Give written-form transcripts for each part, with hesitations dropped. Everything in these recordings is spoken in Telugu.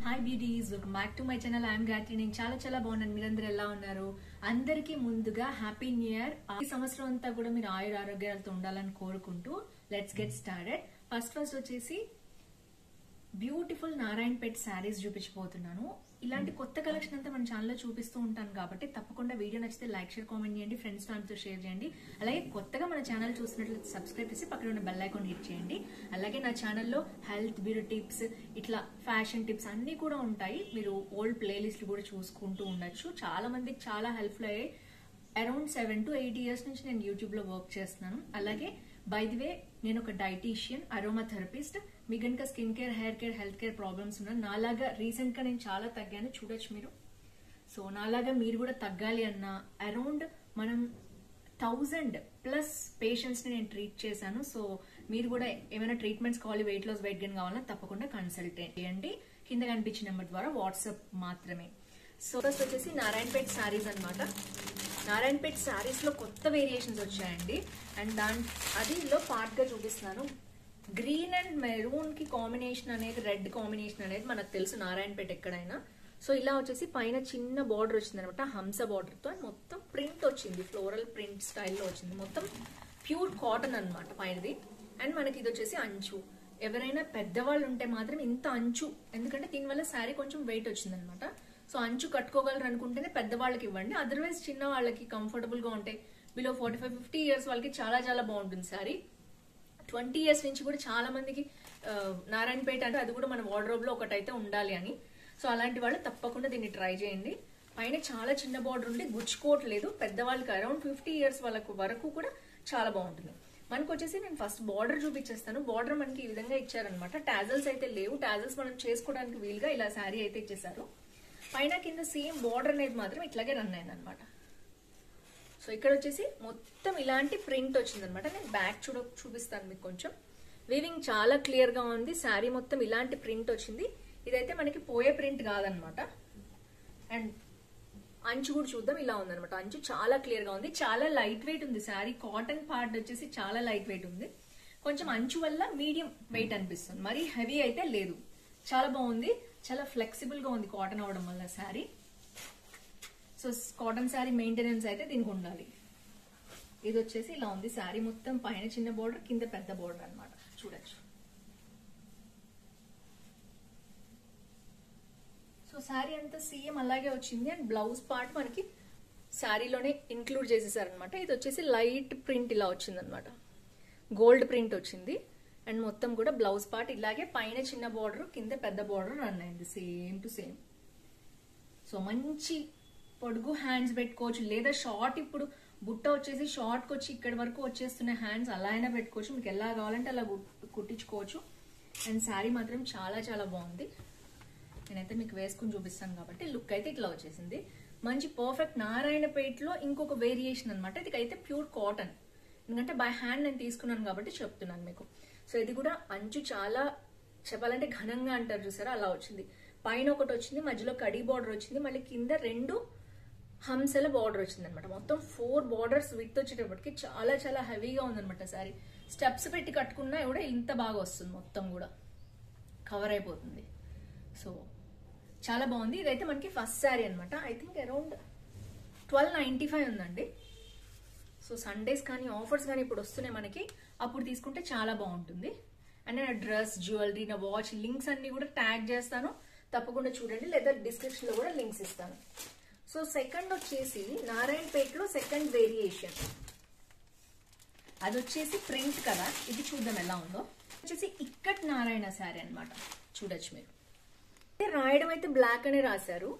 Hi beauties, welcome back to my channel. I'm Gayatri. నేను చాలా బాగున్నాను. మీరందరూ ఎలా ఉన్నారు? అందరికీ ముందుగా హ్యాపీ న్యూ ఇయర్. ఈ సంవత్సరం అంతా కూడా మీరు ఆయుర ఆరోగ్యాలతో ఉండాలని కోరుకుంటూ లెట్స్ గెట్ స్టార్టెడ్. ఫస్ట్ వచ్చేసి బ్యూటిఫుల్ నారాయణపేట్ శారీస్ చూపించబోతున్నాను. ఇలాంటి కొత్త కలెక్షన్ అంతా మన ఛానల్లో చూపిస్తూ ఉంటాను కాబట్టి తప్పకుండా వీడియో నచ్చితే లైక్, షేర్, కామెంట్ చేయండి. ఫ్రెండ్స్ తో షేర్ చేయండి. అలాగే కొత్తగా మన ఛానల్ చూసినట్లయితే సబ్స్క్రైబ్ చేసి పక్కన ఉన్న బెల్ ఐకాన్ హిట్ చేయండి. అలాగే నా ఛానల్లో హెల్త్, బ్యూటీ టిప్స్, ఇట్లా ఫ్యాషన్ టిప్స్ అన్ని కూడా ఉంటాయి. మీరు ఓల్డ్ ప్లేలిస్ట్లు కూడా చూసుకుంటూ ఉండొచ్చు. చాలా మందికి చాలా హెల్ప్ఫుల్ అయ్యాయి. అరౌండ్ 7 to 8 years నుంచి నేను యూట్యూబ్ లో వర్క్ చేస్తున్నాను. అలాగే బై ది వే నేను ఒక డైటీషియన్, అరోమా థెరపిస్ట్. మీ గనుక skin care, hair care, health care problems ఉన్నా నాలాగా రీసెంట్ గా నేను చాలా తగ్గాను, చూడొచ్చు మీరు. సో నాలాగా మీరు కూడా తగ్గాలి అన్న అరౌండ్ మనం 1000+ పేషెంట్స్ ని నేను ట్రీట్ చేశాను. సో మీరు కూడా ఏమైనా ట్రీట్మెంట్స్ కావాలి, వెయిట్ లాస్, వెయిట్ గెయిన్ కావాలన్నా తప్పకుండా కన్సల్ట్ చేయండి. కింద కనిపించిన నెంబర్ ద్వారా వాట్సాప్ మాత్రమే. సో ఫస్ట్ వచ్చేసి నారాయణపేట్ శారీస్ అన్నమాట. నారాయణపేట్ శారీస్ లో కొత్త వేరియేషన్స్ వచ్చాయండి. అండ్ అదిలో పార్ట్ గా చూపిస్తున్నాను. గ్రీన్ అండ్ మెరూన్ కి కాంబినేషన్ అనేది, రెడ్ కాంబినేషన్ అనేది మనకు తెలుసు నారాయణపేట ఎక్కడైనా. సో ఇలా వచ్చేసి పైన చిన్న బార్డర్ వచ్చింది అనమాట, హంస బార్డర్ తో. అండ్ మొత్తం ప్రింట్ వచ్చింది, ఫ్లోరల్ ప్రింట్ స్టైల్లో వచ్చింది. మొత్తం ప్యూర్ కాటన్ అనమాట పైనది. అండ్ మనకి ఇది వచ్చేసి అంచు. ఎవరైనా పెద్దవాళ్ళు ఉంటే మాత్రం ఇంత అంచు, ఎందుకంటే దీనివల్ల శారీ కొంచెం వెయిట్ వచ్చింది అనమాట. సో అంచు కట్టుకోగలరు అనుకుంటేనే పెద్దవాళ్ళకి ఇవ్వండి. అదర్వైజ్ చిన్న వాళ్ళకి కంఫర్టబుల్ గా ఉంటాయి. బిలో 45-50 years వాళ్ళకి చాలా బాగుంటుంది శారీ. 20 years నుంచి కూడా చాలా మందికి నారాయణపేట అంటే అది కూడా మన వార్డ్రోబ్ లో ఒకటైతే ఉండాలి అని. సో అలాంటి వాళ్ళు తప్పకుండా దీన్ని ట్రై చేయండి. పైన చాలా చిన్న బార్డర్ ఉండి గుచ్చుకోవట్లేదు. పెద్దవాళ్ళకి అరౌండ్ 50 years వాళ్ళకు వరకు కూడా చాలా బాగుంటుంది. మనకు వచ్చేసి నేను ఫస్ట్ బార్డర్ చూపించేస్తాను. బార్డర్ మనకి ఈ విధంగా ఇచ్చారనమాట. టాజల్స్ అయితే లేవు. టాజల్స్ మనం చేసుకోవడానికి వీలుగా ఇలా శారీ అయితే ఇచ్చేసారు. పైన కింద సేమ్ బార్డర్ అనేది మాత్రం ఇట్లాగే రన్ అయింది అనమాట. సో ఇక్కడ వచ్చేసి మొత్తం ఇలాంటి ప్రింట్ వచ్చింది అనమాట. నేను బ్యాక్ చూపిస్తాను మీకు. కొంచెం వీవింగ్ చాలా క్లియర్ గా ఉంది. శారీ మొత్తం ఇలాంటి ప్రింట్ వచ్చింది. ఇదైతే మనకి పోయే ప్రింట్ కాదనమాట. అండ్ అంచు కూడా చూద్దాం, ఇలా ఉందనమాట. అంచు చాలా క్లియర్ గా ఉంది. చాలా లైట్ వెయిట్ ఉంది శారీ. కాటన్ పార్ట్ వచ్చేసి చాలా లైట్ వెయిట్ ఉంది. కొంచెం అంచు వల్ల మీడియం వెయిట్ అనిపిస్తుంది, మరీ హెవీ అయితే లేదు. చాలా బాగుంది. చాలా ఫ్లెక్సిబుల్ గా ఉంది కాటన్ అవడం వల్ల sari. So cotton sari maintenance అయితే దీనికి ఉండాలి. ఇది వచ్చేసి ఇలా ఉంది శారీ మొత్తం. పైన చిన్న బోర్డర్, కింద పెద్ద బోర్డర్ అనమాట. చూడొచ్చు. సో శారీ అంతా సేమ్ అలాగే వచ్చింది. అండ్ బ్లౌజ్ పార్ట్ మనకి శారీలోనే ఇన్క్లూడ్ చేసేసారనమాట. ఇది వచ్చేసి లైట్ ప్రింట్ ఇలా వచ్చింది అనమాట. గోల్డ్ ప్రింట్ వచ్చింది. అండ్ మొత్తం కూడా బ్లౌజ్ పార్ట్ ఇలాగే పైన చిన్న బార్డర్, కింద పెద్ద బార్డర్ రన్ అయింది, సేమ్ టు సేమ్. సో మంచి పొడుగు హ్యాండ్స్ పెట్టుకోవచ్చు, లేదా షార్ట్, ఇప్పుడు బుట్ట వచ్చేసి షార్ట్ వచ్చి ఇక్కడ వరకు వచ్చేస్తున్న హ్యాండ్స్ అలా అయినా పెట్టుకోవచ్చు. మీకు ఎలా కావాలంటే అలా కుట్టించుకోవచ్చు. అండ్ శారీ మాత్రం చాలా బాగుంది. నేనైతే మీకు వేసుకుని చూపిస్తాను కాబట్టి లుక్ అయితే ఇట్లా వచ్చేసింది. మంచి పర్ఫెక్ట్ నారాయణపేటలో ఇంకొక వేరియేషన్ అనమాట. ఇదికైతే ప్యూర్ కాటన్, ఎందుకంటే బై హ్యాండ్ నేను తీసుకున్నాను కాబట్టి చెప్తున్నాను మీకు. సో ఇది కూడా అంచు చాలా చెప్పాలంటే ఘనంగా అంటారు చూసారా, అలా వచ్చింది. పైన ఒకటి వచ్చింది, మధ్యలో కడీ బార్డర్ వచ్చింది, మళ్ళీ కింద 2 హంసల బార్డర్ వచ్చింది అనమాట. మొత్తం 4 బార్డర్స్ విత్ వచ్చేటప్పటికి చాలా హెవీగా ఉందనమాట శారీ. స్టెప్స్ పెట్టి కట్టుకున్నా కూడా ఇంత బాగా వస్తుంది, మొత్తం కూడా కవర్ అయిపోతుంది. సో చాలా బాగుంది. ఇదైతే మనకి ఫస్ట్ శారీ అనమాట. ఐ థింక్ అరౌండ్ 1295 ఉందండి. సో సండేస్ కానీ ఆఫర్స్ కానీ ఇప్పుడు వస్తున్నాయి మనకి, అప్పుడు తీసుకుంటే చాలా బాగుంటుంది. అండ్ నా డ్రెస్, జ్యువెలరీ, నా వాచ్ లింక్స్ అన్ని కూడా ట్యాగ్ చేస్తాను, తప్పకుండా చూడండి, లేదా డిస్క్రిప్షన్ లో కూడా లింక్స్ ఇస్తాను. సో సెకండ్ వచ్చేసి నారాయణపేటలో సెకండ్ వేరియేషన్, అది వచ్చేసి ప్రింట్ కదా. ఇది చూద్దాం ఎలా ఉందో. వచ్చేసి ఇక్కట్ నారాయణ శారీ అనమాట. చూడొచ్చు మీరు. రాయడం అయితే బ్లాక్ అనే రాశారు,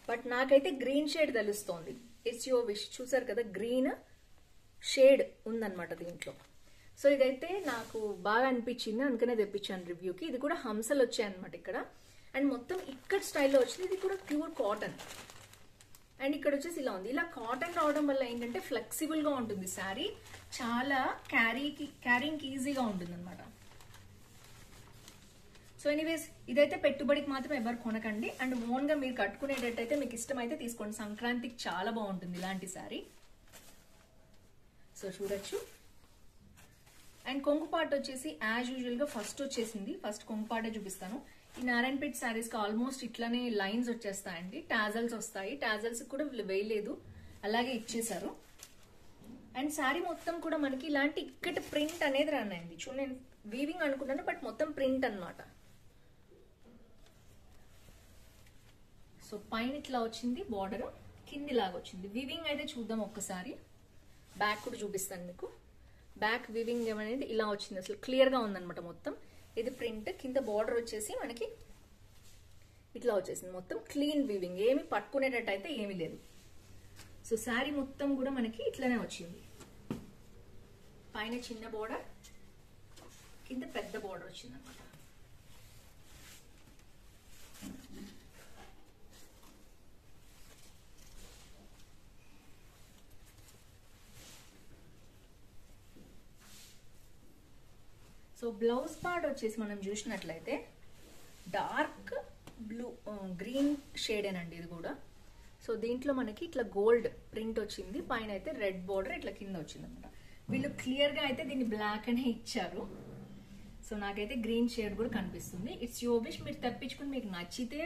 బట్ నాకైతే గ్రీన్ షేడ్ తెలుస్తోంది. It's your wish. చూసారు కదా, గ్రీన్ షేడ్ ఉందన్నమాట దీంట్లో. సో ఇదైతే నాకు బాగా అనిపించింది, అందుకనే తెప్పించాను రివ్యూకి. ఇది కూడా హంసలు వచ్చాయన్నమాట ఇక్కడ. అండ్ మొత్తం ఇక్కడ స్టైల్లో వచ్చింది. ఇది కూడా ప్యూర్ కాటన్. అండ్ ఇక్కడ వచ్చేసి ఇలా ఉంది. ఇలా కాటన్ రావడం వల్ల ఏంటంటే ఫ్లెక్సిబుల్ గా ఉంటుంది శారీ. చాలా క్యారింగ్ ఈజీగా ఉంటుంది అనమాట. సో ఎనీవేస్ ఇదైతే పెట్టుబడికి మాత్రం ఎవరు కొనకండి. అండ్ ఓన్ గా మీరు కట్టుకునేటట్టయితే మీకు ఇష్టమైతే తీసుకోండి. సంక్రాంతికి చాలా బాగుంటుంది ఇలాంటి శారీ. సో చూడొచ్చు. అండ్ కొంగు పార్ట్ వచ్చేసి యాజ్ యూజువల్ గా ఫస్ట్ వచ్చేసింది. ఫస్ట్ కొంగు పార్టే చూపిస్తాను. ఈ నారాయణపేట్ శారీస్ కి ఆల్మోస్ట్ ఇట్లానే లైన్స్ వచ్చేస్తాయండి, టాజల్స్ వస్తాయి. టాజల్స్ కూడా వీళ్ళు వేయలేదు, అలాగే ఇచ్చేసారు. అండ్ శారీ మొత్తం కూడా మనకి ఇలాంటి ఇక్కటి ప్రింట్ అనేది రన్ అయింది. చూడండి, నేను వీవింగ్ అనుకుంటాను బట్ మొత్తం ప్రింట్ అన్నమాట. సో పైన ఇట్లా వచ్చింది బార్డర్, కింది లాగా వచ్చింది. వీవింగ్ అయితే చూద్దాం ఒక్కసారి. బ్యాక్ కూడా చూపిస్తాను మీకు. బ్యాక్ వీవింగ్ అనేది ఇలా వచ్చింది, అసలు క్లియర్ గా ఉందన్నమాట మొత్తం. ఇది ప్రింట్, కింద బార్డర్ వచ్చేసి మనకి ఇట్లా వచ్చేసింది. మొత్తం క్లీన్ వీవింగ్, ఏమి పట్టుకునేటట్టు అయితే ఏమీ లేదు. సో శారీ మొత్తం కూడా మనకి ఇట్లానే వచ్చింది. పైన చిన్న బార్డర్, కింద పెద్ద బార్డర్ వచ్చింది అనమాట. సో బ్లౌజ్ పార్ట్ వచ్చేసి మనం చూసినట్లయితే డార్క్ బ్లూ గ్రీన్ షేడేనండి ఇది కూడా. సో దీంట్లో మనకి ఇట్లా గోల్డ్ ప్రింట్ వచ్చింది, పైన అయితే రెడ్ బార్డర్ ఇట్లా కింద వచ్చింది అనమాట. వీళ్ళు క్లియర్ గా అయితే దీన్ని బ్లాక్ అనే ఇచ్చారు. సో నాకైతే గ్రీన్ షేడ్ కూడా కనిపిస్తుంది. ఇట్స్ యువర్ విష్, మీరు తెప్పించుకుని మీకు నచ్చితే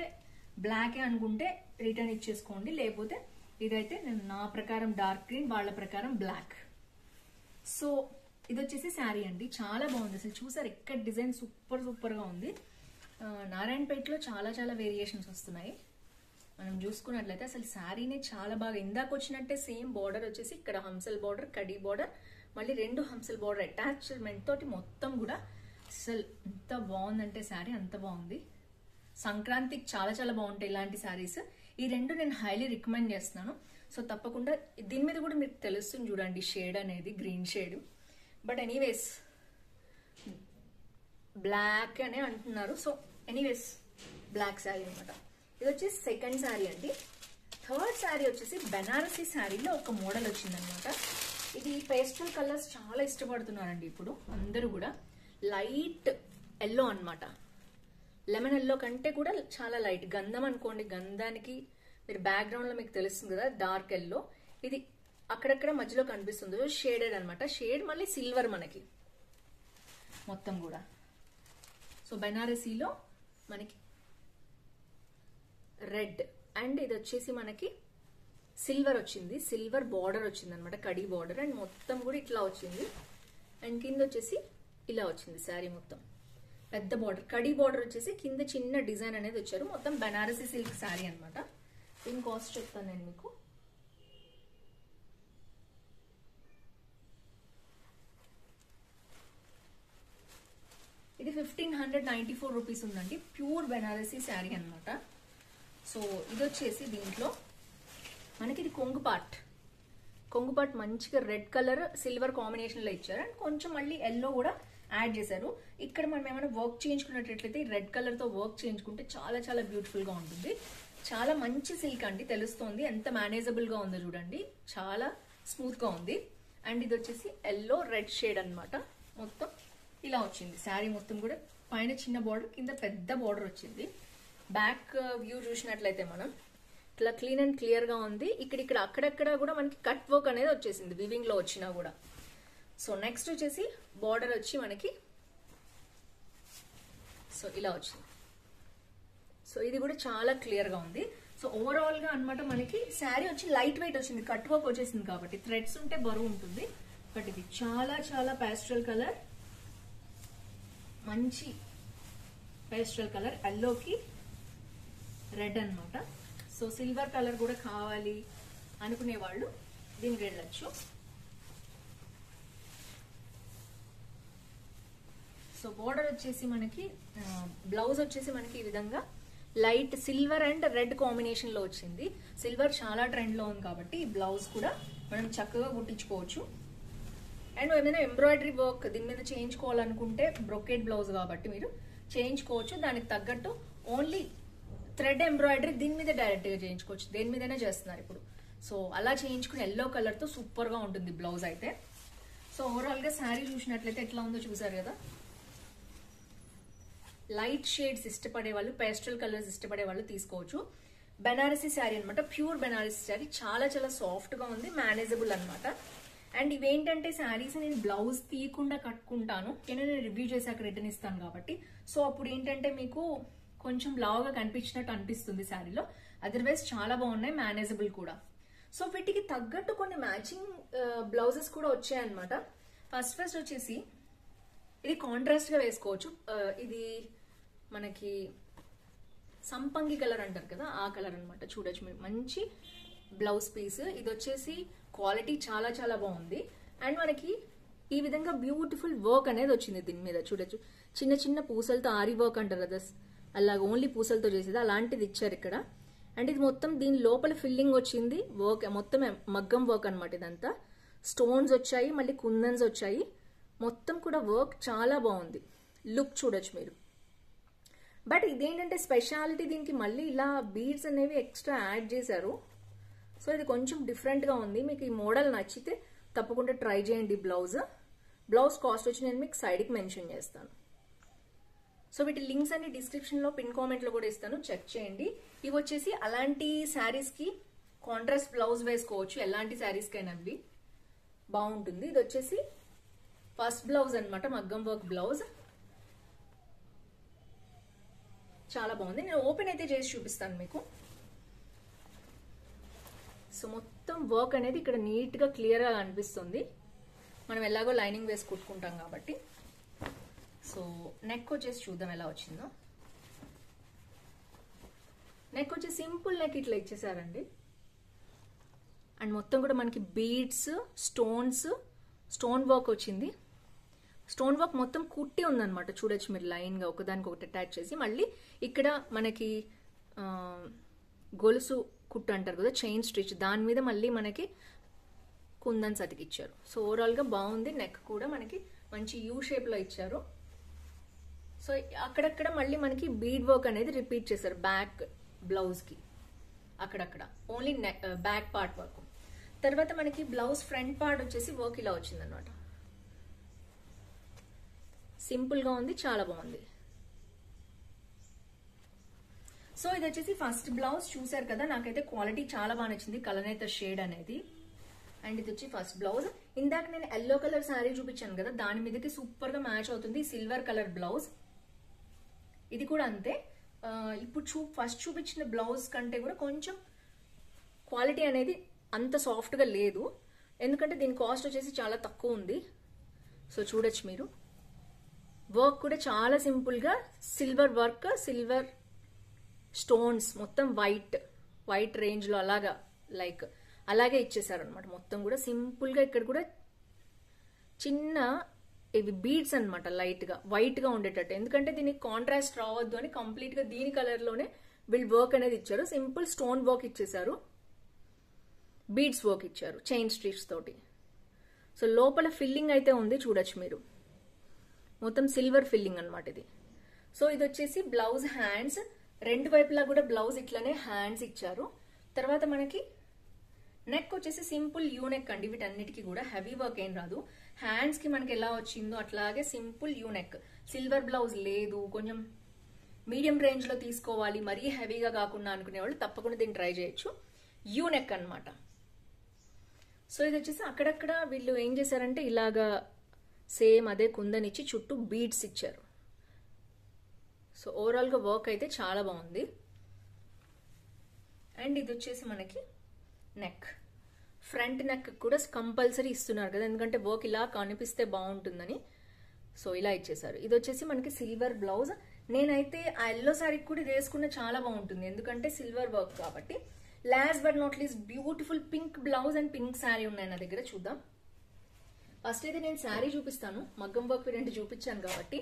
బ్లాకే అనుకుంటే రిటర్న్ ఇచ్చేసుకోండి, లేకపోతే ఇదైతే నేను నా ప్రకారం డార్క్ గ్రీన్, వాళ్ళ ప్రకారం బ్లాక్. సో ఇది వచ్చేసి శారీ అండి, చాలా బాగుంది. అసలు చూసారు ఎక్కడ డిజైన్ సూపర్ సూపర్ గా ఉంది. నారాయణపేటలో చాలా చాలా వేరియేషన్స్ వస్తున్నాయి. మనం చూసుకున్నట్లయితే అసలు శారీనే చాలా బాగా, ఇందాక వచ్చినట్టే సేమ్ బార్డర్ వచ్చేసి ఇక్కడ హంసల్ బార్డర్, కడీ బార్డర్, మళ్ళీ 2 హంసల్ బార్డర్ అటాచ్మెంట్ తోటి మొత్తం కూడా అసలు ఎంత బాగుందంటే శారీ అంత బాగుంది. సంక్రాంతికి చాలా చాలా బాగుంటాయి ఇలాంటి శారీస్. ఈ 2 నేను హైలీ రికమెండ్ చేస్తున్నాను. సో తప్పకుండా దీని మీద కూడా మీకు తెలుస్తుంది చూడండి, షేడ్ అనేది green shade. But anyways black అనే అంటున్నారు. సో ఎనీవేస్ బ్లాక్ శారీ అనమాట. ఇది వచ్చేసి సెకండ్ శారీ అండి. థర్డ్ శారీ వచ్చేసి బెనారసీ శారీలో ఒక మోడల్ వచ్చిందనమాట. ఇది పేస్టల్ కలర్స్ చాలా ఇష్టపడుతున్నారండి ఇప్పుడు అందరూ కూడా. లైట్ ఎల్లో అనమాట, లెమన్ ఎల్లో కంటే కూడా చాలా లైట్ గంధం అనుకోండి. గంధానికి మీరు బ్యాక్గ్రౌండ్ లో మీకు తెలుస్తుంది కదా డార్క్ ఎల్లో, ఇది అక్కడక్కడ మధ్యలో కనిపిస్తుంది షేడెడ్ అనమాట. షేడ్ మళ్ళీ సిల్వర్ మనకి మొత్తం కూడా. సో బెనారసీలో మనకి రెడ్ అండ్ ఇది వచ్చేసి మనకి సిల్వర్ వచ్చింది, సిల్వర్ బార్డర్ వచ్చింది అనమాట, కడీ బార్డర్. అండ్ మొత్తం కూడా ఇట్లా వచ్చింది. అండ్ కింద వచ్చేసి ఇలా వచ్చింది శారీ మొత్తం పెద్ద బార్డర్. కడీ బార్డర్ వచ్చేసి కింద చిన్న డిజైన్ అనేది వచ్చారు. మొత్తం బెనారసీ సిల్క్ శారీ అనమాట. దీని కాస్ట్ చెప్తాను నేను మీకు. ఇది 1594 రూపీస్ ఉందండి. ప్యూర్ బెనారసీ శారీ అనమాట. సో ఇది వచ్చేసి దీంట్లో మనకి ఇది కొంగు పార్ట్ మంచిగా రెడ్ కలర్ సిల్వర్ కాంబినేషన్ లో ఇచ్చారు. అండ్ కొంచెం మళ్ళీ ఎల్లో కూడా యాడ్ చేశారు. ఇక్కడ మనం ఏమైనా వర్క్ చేయించుకున్నట్లయితే రెడ్ కలర్ తో వర్క్ చేయించుకుంటే చాలా చాలా బ్యూటిఫుల్ గా ఉంటుంది. చాలా మంచి సిల్క్ అండి, తెలుస్తోంది ఎంత మేనేజబుల్ గా ఉందో చూడండి, చాలా స్మూత్ గా ఉంది. అండ్ ఇది వచ్చేసి ఎల్లో రెడ్ షేడ్ అనమాట. మొత్తం ఇలా వచ్చింది శారీ మొత్తం కూడా. పైన చిన్న బార్డర్, కింద పెద్ద బార్డర్ వచ్చింది. బ్యాక్ వ్యూ చూసినట్లయితే మనం ఇట్లా క్లీన్ అండ్ క్లియర్ గా ఉంది. ఇక్కడ అక్కడక్కడ కూడా మనకి కట్ వర్క్ అనేది వచ్చేసింది వివింగ్ లో వచ్చినా కూడా. సో నెక్స్ట్ వచ్చేసి బార్డర్ వచ్చి మనకి సో ఇలా వచ్చింది. సో ఇది కూడా చాలా క్లియర్ గా ఉంది. సో ఓవరాల్ గా అన్నమాట మనకి శారీ వచ్చి లైట్ వెయిట్ వచ్చింది, కట్ వర్క్ వచ్చేసింది కాబట్టి. థ్రెడ్స్ ఉంటే బరువు ఉంటుంది. బట్ ఇది చాలా చాలా పేస్టల్ కలర్, మంచి పేస్టల్ కలర్, ఎల్లోకి రెడ్ అన్నమాట. సో సిల్వర్ కలర్ కూడా కావాలి అనుకునే వాళ్ళు దీనికి వెళ్ళచ్చు. సో బోర్డర్ వచ్చేసి మనకి బ్లౌజ్ వచ్చేసి మనకి ఈ విధంగా light silver and red combination లో వచ్చింది. సిల్వర్ చాలా ట్రెండ్ లో ఉంది కాబట్టి ఈ బ్లౌజ్ కూడా మనం చక్కగా కుట్టించుకోవచ్చు. అండ్ ఏమైనా ఎంబ్రాయిడరీ వర్క్ దీని మీద చేయించుకోవాలనుకుంటే బ్రొకెట్ బ్లౌజ్ కాబట్టి మీరు చేయించుకోవచ్చు. దానికి తగ్గట్టు ఓన్లీ థ్రెడ్ ఎంబ్రాయిడరీ దీని మీద డైరెక్ట్ గా చేయించుకోవచ్చు, దేని మీదైనా చేస్తున్నారు ఇప్పుడు. సో అలా చేయించుకుని ఎల్లో కలర్ తో సూపర్ గా ఉంటుంది బ్లౌజ్ అయితే. సో ఓవరాల్ గా శారీ చూసినట్లయితే ఎట్లా ఉందో చూసారు కదా. లైట్ షేడ్స్ ఇష్టపడే వాళ్ళు, పేస్టల్ కలర్స్ ఇష్టపడే వాళ్ళు తీసుకోవచ్చు. బెనారసీ శారీ అనమాట, ప్యూర్ బెనారసీ శారీ. చాలా చాలా సాఫ్ట్ గా ఉంది, మేనేజబుల్ అనమాట. అండ్ ఇవేంటంటే శారీస్ నేను బ్లౌజ్ తీయకుండా కట్టుకుంటాను, నేను రివ్యూ చేశాక రిటర్న్ ఇస్తాను కాబట్టి. సో అప్పుడు ఏంటంటే మీకు కొంచెం లావుగా కనిపించినట్టు అనిపిస్తుంది శారీలో. అదర్వైజ్ చాలా బాగున్నాయి, మేనేజబుల్ కూడా. సో వీటికి తగ్గట్టు కొన్ని మ్యాచింగ్ బ్లౌజెస్ కూడా వచ్చాయన్నమాట. ఫస్ట్ వచ్చేసి ఇది కాంట్రాస్ట్ గా వేసుకోవచ్చు. ఇది మనకి సంపంగి కలర్ అంటారు కదా, ఆ కలర్ అన్నమాట. చూడొచ్చు మీరు, మంచి బ్లౌజ్ పీస్. ఇది వచ్చేసి క్వాలిటీ చాలా చాలా బాగుంది. అండ్ మనకి ఈ విధంగా బ్యూటిఫుల్ వర్క్ అనేది వచ్చింది దీని మీద. చూడొచ్చు, చిన్న చిన్న పూసలతో ఆరి వర్క్ అంటారు కదా, అలాగ ఓన్లీ పూసలతో చేసేది, అలాంటిది ఇచ్చారు ఇక్కడ. అండ్ ఇది మొత్తం దీని లోపల ఫిల్లింగ్ వచ్చింది, వర్క్ మొత్తం మగ్గం వర్క్ అనమాట. ఇదంతా స్టోన్స్ వచ్చాయి, మళ్ళీ కుందన్స్ వచ్చాయి, మొత్తం కూడా వర్క్ చాలా బాగుంది. లుక్ చూడొచ్చు మీరు. బట్ ఇదేంటంటే స్పెషాలిటీ, దీనికి మళ్ళీ ఇలా బీడ్స్ అనేవి ఎక్స్ట్రా యాడ్ చేశారు. సో ఇది కొంచెం డిఫరెంట్ గా ఉంది. మీకు ఈ మోడల్ నచ్చితే తప్పకుండా ట్రై చేయండి. బ్లౌజ్ కాస్ట్ వచ్చి నేను మీకు సైడ్కి మెన్షన్ చేస్తాను. సో వీటి లింక్స్ అన్ని డిస్క్రిప్షన్ లో, పిన్ కామెంట్ లో కూడా ఇస్తాను, చెక్ చేయండి. ఇవి వచ్చేసి అలాంటి శారీస్ కి కాంట్రాస్ట్ బ్లౌజ్ వేసుకోవచ్చు, ఎలాంటి శారీస్ కైనా అవి బాగుంటుంది. ఇది వచ్చేసి ఫస్ట్ బ్లౌజ్ అన్నమాట, మగ్గం వర్క్ బ్లౌజ్. చాలా బాగుంది. నేను ఓపెన్ అయితే చేసి చూపిస్తాను మీకు. సో మొత్తం వర్క్ అనేది ఇక్కడ నీట్ గా క్లియర్ గా అనిపిస్తుంది. మనం ఎలాగో లైనింగ్ వేసి కుట్టుకుంటాం కాబట్టి. సో నెక్ వచ్చేసి చూద్దాం ఎలా వచ్చిందో. నెక్ వచ్చి సింపుల్ నెక్ ఇట్లా ఇచ్చేసారండి. అండ్ మొత్తం కూడా మనకి బీడ్స్, స్టోన్ వర్క్ వచ్చింది. స్టోన్ వర్క్ మొత్తం కుట్టి ఉందన్నమాట. చూడొచ్చు మీరు, లైన్ గా ఒకదానికి ఒకటి అటాచ్ చేసి, మళ్ళీ ఇక్కడ మనకి గొలుసు కుట్టు అంటారు కదా, చైన్ స్టిచ్, దాని మీద మళ్ళీ మనకి కుందన్స్ అతికిచ్చారు. సో ఓవరాల్ గా బాగుంది. నెక్ కూడా మనకి మంచి యూ షేప్ లో ఇచ్చారు. సో అక్కడక్కడ మళ్ళీ మనకి బీడ్ వర్క్ అనేది రిపీట్ చేశారు బ్యాక్ బ్లౌజ్ కి, అక్కడక్కడ ఓన్లీ బ్యాక్ పార్ట్ వర్క్. తర్వాత మనకి బ్లౌజ్ ఫ్రంట్ పార్ట్ వచ్చేసి వర్క్ ఇలా వచ్చింది అనమాట. సింపుల్ గా ఉంది, చాలా బాగుంది. సో ఇది వచ్చేసి ఫస్ట్ బ్లౌజ్. చూసారు కదా, నాకైతే క్వాలిటీ చాలా బాగా నచ్చింది, కలనేత షేడ్ అనేది. అండ్ ఇది వచ్చి ఫస్ట్ బ్లౌజ్. ఇందాక నేను ఎల్లో కలర్ శారీ చూపించాను కదా, దాని మీదకి సూపర్ గా మ్యాచ్ అవుతుంది సిల్వర్ కలర్ బ్లౌజ్. ఇది కూడా అంతే. ఇప్పుడు ఫస్ట్ చూపించిన బ్లౌజ్ కంటే కూడా కొంచెం క్వాలిటీ అనేది అంత సాఫ్ట్ గా లేదు, ఎందుకంటే దీని కాస్ట్ వచ్చేసి చాలా తక్కువ ఉంది. సో చూడొచ్చు మీరు, వర్క్ కూడా చాలా సింపుల్ గా సిల్వర్ వర్క్, సిల్వర్ స్టోన్స్, మొత్తం వైట్ రేంజ్ లో అలాగా అలాగే ఇచ్చేసారు అనమాట. మొత్తం కూడా సింపుల్ గా ఇక్కడ కూడా చిన్న ఇవి బీడ్స్ అనమాట, లైట్ గా వైట్ గా ఉండేటట్టు, ఎందుకంటే దీనికి కాంట్రాస్ట్ రావద్దు అని కంప్లీట్ గా దీని కలర్ లోనే వీళ్ళు వర్క్ అనేది ఇచ్చారు. సింపుల్ స్టోన్ వర్క్ ఇచ్చేసారు, బీడ్స్ వర్క్ ఇచ్చారు చైన్ స్ట్రిప్స్ తోటి. సో లోపల ఫిల్లింగ్ అయితే ఉంది, చూడొచ్చు మీరు, మొత్తం సిల్వర్ ఫిల్లింగ్ అనమాట ఇది. సో ఇది వచ్చేసి బ్లౌజ్ హ్యాండ్స్, రెండు వైపులా కూడా బ్లౌజ్ ఇట్లానే హ్యాండ్స్ ఇచ్చారు. తర్వాత మనకి నెక్ వచ్చేసి సింపుల్ యూ నెక్ అండి. వీటన్నిటికీ కూడా హెవీ వర్క్ ఏం రాదు. హ్యాండ్స్ కి మనకి ఎలా వచ్చిందో అట్లాగే simple U neck. Silver blouse లేదు, కొంచెం మీడియం రేంజ్ లో తీసుకోవాలి, మరీ హెవీగా కాకుండా అనుకునే వాళ్ళు తప్పకుండా దీన్ని ట్రై చేయొచ్చు. యూ నెక్ అనమాట. సో ఇది వచ్చేసి అక్కడక్కడ వీళ్ళు ఏం చేశారంటే ఇలాగా సేమ్ అదే కుందనిచ్చి చుట్టూ బీడ్స్ ఇచ్చారు. సో ఓవరాల్ గా వర్క్ అయితే చాలా బాగుంది. అండ్ ఇది వచ్చేసి మనకి నెక్, ఫ్రంట్ నెక్ కూడా కంపల్సరీ ఇస్తున్నారు కదా, ఎందుకంటే వర్క్ ఇలా కనిపిస్తే బాగుంటుందని. సో ఇలా ఇచ్చేసారు. ఇది వచ్చేసి మనకి సిల్వర్ బ్లౌజ్. నేనైతే ఆ ఎల్లో శారీకి కూడా ఇది వేసుకున్న చాలా బాగుంటుంది, ఎందుకంటే సిల్వర్ వర్క్ కాబట్టి. Last but not least beautiful pink blouse and pink sari ఉన్నాయి నా దగ్గర. చూద్దాం. ఫస్ట్ అయితే నేను శారీ చూపిస్తాను, మగ్గం వర్క్ రెండు చూపించాను కాబట్టి.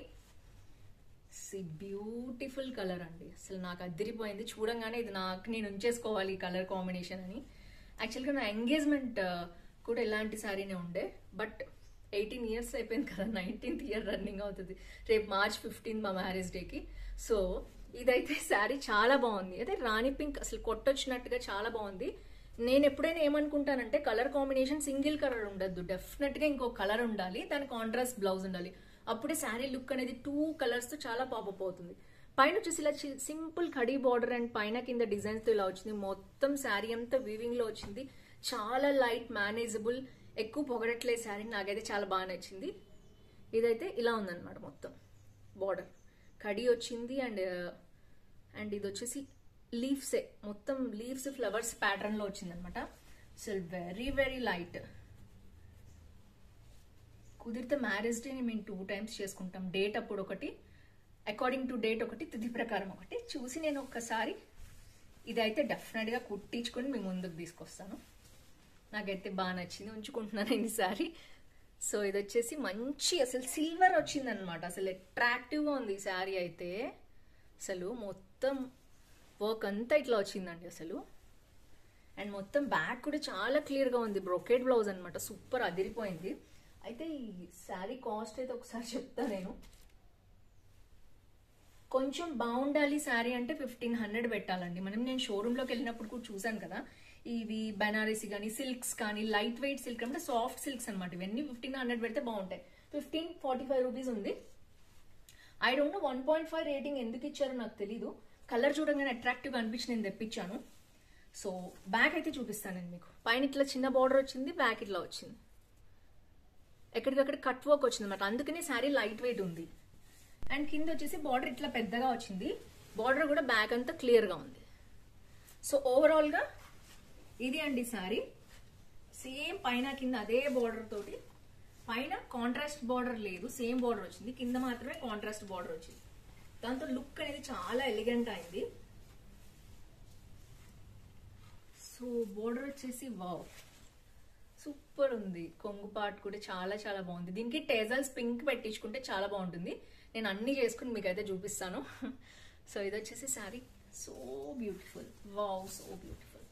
బ్యూటిఫుల్ కలర్ అండి, అసలు నాకు అదిరిపోయింది. చూడంగానే ఇది నేను ఉంచేసుకోవాలి ఈ కలర్ కాంబినేషన్ అని. యాక్చువల్గా నా ఎంగేజ్మెంట్ కూడా ఇలాంటి శారీనే ఉండే, బట్ 18 years అయిపోయింది కదా, 19th year రన్నింగ్ అవుతుంది రేపు March 15 మా మ్యారేజ్ డేకి. సో ఇదైతే శారీ చాలా బాగుంది. అదే రాణి పింక్, అసలు కొట్టొచ్చినట్టుగా చాలా బాగుంది. నేను ఎప్పుడైనా ఏమనుకుంటానంటే కలర్ కాంబినేషన్ సింగిల్ కలర్ ఉండద్దు, డెఫినెట్ గా ఇంకో కలర్ ఉండాలి, దాని కాంట్రాస్ట్ బ్లౌజ్ ఉండాలి, అప్పుడే శారీ లుక్ అనేది 2 colors తో చాలా పాపప్ అవుతుంది. పైన వచ్చేసి ఇలా సింపుల్ కడీ బార్డర్ అండ్ పైన కింద డిజైన్స్ తో ఇలా వచ్చింది. మొత్తం శారీ అంతా వీవింగ్ లో వచ్చింది, చాలా లైట్, మేనేజబుల్, ఎక్కువ పొగడట్లేదు శారీ. నాకైతే చాలా బాగా నచ్చింది. ఇదైతే ఇలా ఉందన్నమాట, మొత్తం బార్డర్ కడీ వచ్చింది అండ్ అండ్ ఇది వచ్చేసి లీవ్సే, మొత్తం లీవ్స్ ఫ్లవర్స్ ప్యాటర్న్ లో వచ్చిందనమాట. అసలు వెరీ వెరీ లైట్. కుదిరితే మ్యారేజ్ డే మేము 2 times చేసుకుంటాం. డేట్ అప్పుడు ఒకటి, అకార్డింగ్ టు డేట్ ఒకటి, తిథి ప్రకారం ఒకటి చూసి నేను ఒక్కసారి ఇదైతే డెఫినెట్ గా కుట్టించుకొని మీ ముందుకు తీసుకొస్తాను. నాకైతే బాగా నచ్చింది, ఉంచుకుంటున్నాను ఈసారి. సో ఇది వచ్చేసి మంచి అసలు సిల్వర్ వచ్చింది అనమాట. అసలు అట్రాక్టివ్ గా ఉంది ఈ శారీ అయితే. అసలు మొత్తం వర్క్ అంతా ఇట్లా వచ్చిందండి అసలు. అండ్ మొత్తం బ్యాక్ కూడా చాలా క్లియర్ గా ఉంది. బ్రొకెట్ బ్లౌజ్ అనమాట, సూపర్ అదిరిపోయింది. అయితే ఈ శారీ కాస్ట్ అయితే ఒకసారి చెప్తా నేను. కొంచెం బాగుండాలి శారీ అంటే 1500 పెట్టాలండి. నేను షోరూమ్ లోకి వెళ్ళినప్పుడు కూడా చూసాను కదా, ఇవి బెనారసీ కానీ సిల్క్స్ కానీ లైట్ వెయిట్ సిల్క్ అంటే సాఫ్ట్ సిల్క్స్ అనమాట. ఇవన్నీ 1500 పెడితే బాగుంటాయి. 1545 రూపీస్ ఉంది. ఐ డోంట్ నో 1.5 రేటింగ్ ఎందుకు ఇచ్చారో నాకు తెలీదు. కలర్ చూడగానే అట్రాక్టివ్ గా అనిపించి నేను తెప్పించాను. సో బ్యాక్ అయితే చూపిస్తాను నేను మీకు. పైన ఇట్లా చిన్న బార్డర్ వచ్చింది, బ్యాక్ ఇట్లా వచ్చింది, ఎక్కడికక్కడ కట్ వర్క్ వచ్చింది అనమాట. అందుకనే శారీ లైట్ వెయిట్ ఉంది. అండ్ కింద వచ్చేసి బార్డర్ ఇట్లా పెద్దగా వచ్చింది. బార్డర్ కూడా బ్యాక్ అంతా క్లియర్ గా ఉంది. సో ఓవరాల్ గా ఇది అండి శారీ. సేమ్ పైన కింద అదే బార్డర్ తోటి, పైన కాంట్రాస్ట్ బార్డర్ లేదు, సేమ్ బార్డర్ వచ్చింది, కింద మాత్రమే కాంట్రాస్ట్ బార్డర్ వచ్చింది. దాంతో లుక్ అనేది చాలా ఎలిగెంట్ అయింది. సో బార్డర్ వచ్చేసి వావ్ సూపర్ ఉంది. కొంగు పార్ట్ కూడా చాలా చాలా బాగుంది. దీనికి టేజల్స్ పింక్ పెట్టించుకుంటే చాలా బాగుంటుంది. నేను అన్ని చేసుకుని మీకు అయితే చూపిస్తాను. సో ఇది వచ్చేసి sari, so beautiful, wow so beautiful.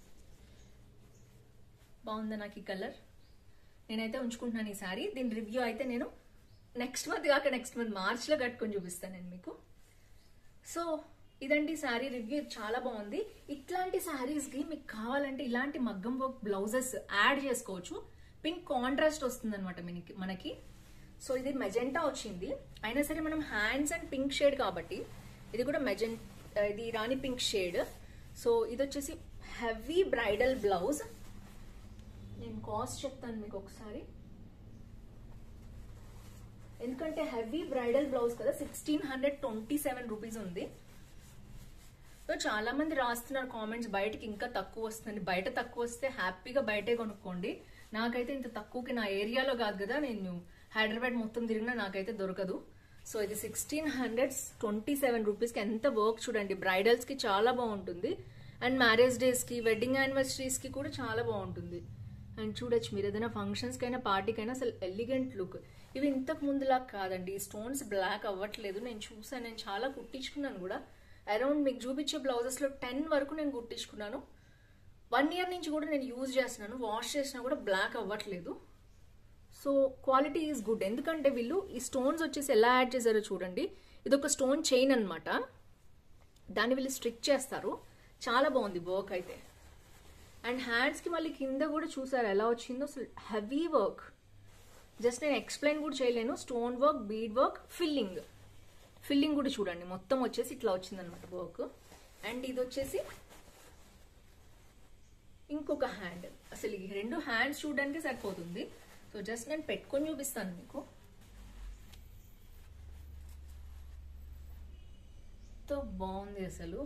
బాగుందా నాకు ఈ కలర్? నేనైతే ఉంచుకుంటున్నాను ఈ శారీ. దీని రివ్యూ అయితే నేను నెక్స్ట్ మంత్ మార్చ్ లో కట్టుకొని చూపిస్తాను నేను మీకు. సో ఇదండి శారీ రివ్యూ, చాలా బాగుంది. ఇట్లాంటి శారీస్ కి మీకు కావాలంటే ఇలాంటి మగ్గం వర్క్ బ్లౌజెస్ యాడ్ చేసుకోవచ్చు. పింక్ కాంట్రాస్ట్ వస్తుంది అనమాట మనకి. సో ఇది మెజెంటా వచ్చింది, అయినా సరే మనం హ్యాండ్స్ అండ్ పింక్ షేడ్ కాబట్టి ఇది కూడా ఇది రాణి పింక్ షేడ్. సో ఇది వచ్చేసి హెవీ బ్రైడల్ బ్లౌజ్. నేను కాస్ట్ చెప్తాను మీకు ఒకసారి, ఎందుకంటే హెవీ బ్రైడల్ బ్లౌజ్ కదా. 1627 రూపీస్ ఉంది. సో చాలా మంది రాస్తున్నారు కామెంట్స్, బయటకి ఇంకా తక్కువ వస్తుంది. బయట తక్కువ వస్తే హ్యాపీగా బయటే కొనుక్కోండి. నాకైతే ఇంత తక్కువకి నా ఏరియాలో కాదు కదా, నేను హైదరాబాద్ మొత్తం తిరిగినా నాకైతే దొరకదు. సో ఇది 1627 రూపీస్కి ఎంత వర్క్ చూడండి. బ్రైడల్స్ కి చాలా బాగుంటుంది, అండ్ మ్యారేజ్ డేస్ కి, వెడ్డింగ్ యానివర్సరీస్ కి కూడా చాలా బాగుంటుంది. అండ్ చూడొచ్చు మీరు, ఏదైనా ఫంక్షన్స్ కైనా పార్టీకైనా అసలు ఎలిగెంట్ లుక్. ఇవి ఇంతకు ముందులాగా కాదండి, స్టోన్స్ బ్లాక్ అవ్వట్లేదు. నేను చూసాను, నేను చాలా కుట్టించుకున్నాను కూడా. అరౌండ్ మీకు చూపించే బ్లౌజెస్ లో 10 వరకు నేను కుట్టించుకున్నాను. 1 year నుంచి కూడా నేను యూజ్ చేస్తున్నాను. వాష్ చేసినా కూడా బ్లాక్ అవ్వట్లేదు. So quality is good. ఎందుకంటే వీళ్ళు ఈ స్టోన్స్ వచ్చేసి ఎలా యాడ్ చేశారో చూడండి. ఇది ఒక స్టోన్ చైన్ అనమాట, దాన్ని వీళ్ళు స్ట్రిక్ చేస్తారు. చాలా బాగుంది వర్క్ అయితే. అండ్ హ్యాండ్స్ కి మళ్ళీ కింద కూడా చూసారు ఎలా వచ్చిందో. అసలు హెవీ వర్క్, జస్ట్ నేను ఎక్స్ప్లెయిన్ కూడా చేయలేను. Stone work, bead work, filling కూడా చూడండి. మొత్తం వచ్చేసి ఇట్లా వచ్చింది అనమాట వర్క్. అండ్ ఇది వచ్చేసి ఇంకొక హ్యాండ్. అసలు ఈ 2 హ్యాండ్స్ చూడడానికి సరిపోతుంది. సో జస్ట్ నేను పెట్టుకొని చూపిస్తాను మీకు. తో బాగుంది అసలు.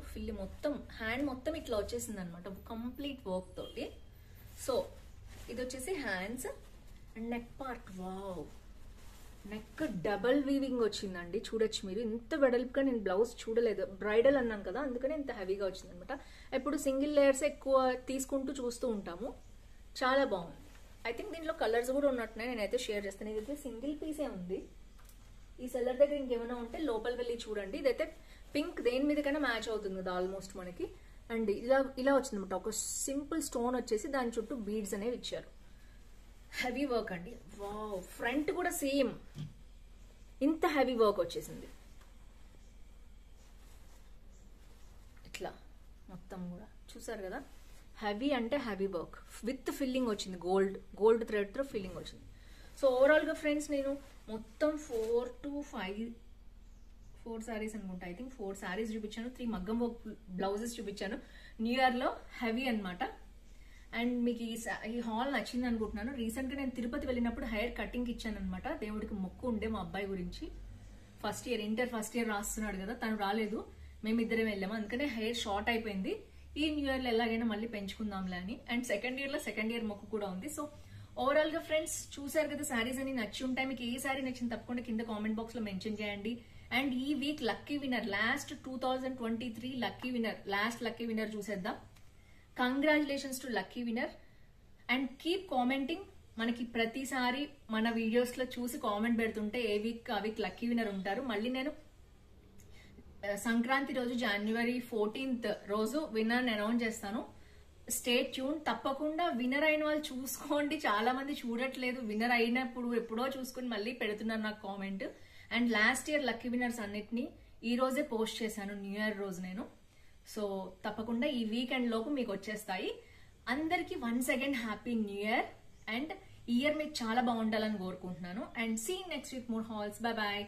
మొత్తం హ్యాండ్ మొత్తం ఇట్లా వచ్చేసింది అనమాట కంప్లీట్ వర్క్ తోటి. సో ఇది వచ్చేసి hands. And neck part, wow, neck double weaving వచ్చిందండి. చూడొచ్చు మీరు, ఇంత వెడల్పుగా నేను బ్లౌజ్ చూడలేదు. బ్రైడల్ అన్నాను కదా, అందుకని ఇంత హెవీగా వచ్చింది అనమాట. ఇప్పుడు సింగిల్ లేయర్స్ ఎక్కువ తీసుకుంటూ చూస్తూ ఉంటాము. చాలా బాగుంది. ఐ థింక్ దీంట్లో కలర్స్ కూడా ఉన్నట్టున్నాయి, నేనైతే షేర్ చేస్తాను. ఇదైతే సింగిల్ పీసే ఉంది. ఈ సెల్లర్ దగ్గర ఇంకేమైనా ఉంటే లోపల వెళ్ళి చూడండి. ఇదైతే పింక్ దేని మీదకైనా మ్యాచ్ అవుతుంది కదా ఆల్మోస్ట్ మనకి. అండ్ ఇలా వచ్చింది అనమాట. ఒక సింపుల్ స్టోన్ వచ్చేసి దాని చుట్టూ బీడ్స్ అనేవి ఇచ్చారు. హెవీ వర్క్ అండి. వావ్, ఫ్రంట్ కూడా సేమ్ ఇంత హెవీ వర్క్ వచ్చేసింది. ఇట్లా మొత్తం కూడా చూసారు కదా, హెవీ అంటే హెవీ వర్క్ విత్ ఫిల్లింగ్ వచ్చింది. గోల్డ్ థ్రెడ్ తో ఫిల్లింగ్ వచ్చింది. సో ఓవరాల్ గా ఫ్రెండ్స్ నేను మొత్తం 4 to 5 సారీస్ అనుకుంటా. ఐ థింక్ 4 సారీస్ చూపించాను, 3 మగ్గం వర్క్ బ్లౌజెస్ చూపించాను. న్యూ ఇయర్ లో హెవీ అనమాట. అండ్ మీకు ఈ హాల్ నచ్చింది అనుకుంటున్నాను. రీసెంట్ గా నేను తిరుపతి వెళ్ళినప్పుడు హెయిర్ కటింగ్ ఇచ్చాను అనమాట. దేవుడికి మొక్కు ఉండే మా అబ్బాయి గురించి. ఇంటర్ ఫస్ట్ ఇయర్ రాస్తున్నాడు కదా, తను రాలేదు. మేమిద్దరం వెళ్ళాము. అందుకనే హెయిర్ షార్ట్ అయిపోయింది. ఈ న్యూ ఇయర్ లో ఎలాగైనా మళ్ళీ పెంచుకుందాంలే అని. అండ్ సెకండ్ ఇయర్ మొక్కు కూడా ఉంది. సో ఓవరాల్ గా ఫ్రెండ్స్ చూసారు కదా, శారీస్ అని నచ్చి ఉంటాయి. మీకు ఏ శారీ నచ్చింది తప్పకుండా కింద కామెంట్ బాక్స్ లో మెన్షన్ చేయండి. అండ్ ఈ week lucky winner, last 2023 lucky winner, last lucky winner చూసేద్దాం. Congratulations to lucky winner. And keep commenting. మనకి ప్రతిసారి మన వీడియోస్ లో చూసి కామెంట్ పెడుతుంటే ఏ వీక్ ఆ వీక్ లక్కీ విన్నర్ ఉంటారు. మళ్ళీ నేను సంక్రాంతి రోజు January 14th రోజు విన్నర్ అనౌన్స్ చేస్తాను. Stay tune. తప్పకుండా విన్నర్ అయిన వాళ్ళు చూసుకోండి. చాలా మంది చూడట్లేదు. విన్నర్ అయినప్పుడు ఎప్పుడో చూసుకుని మళ్ళీ పెడుతున్నారు నాకు comment. And last year lucky winners అన్నిటిని ఈ రోజే పోస్ట్ చేశాను, న్యూ ఇయర్ రోజు నేను. సో తప్పకుండా ఈ వీకెండ్ లోపు మీకు వచ్చేస్తాయి. అందరికి once again happy new year. And ఈ ఇయర్ మీకు చాలా బాగుండాలని కోరుకుంటున్నాను. And see next week more hauls. Bye bye.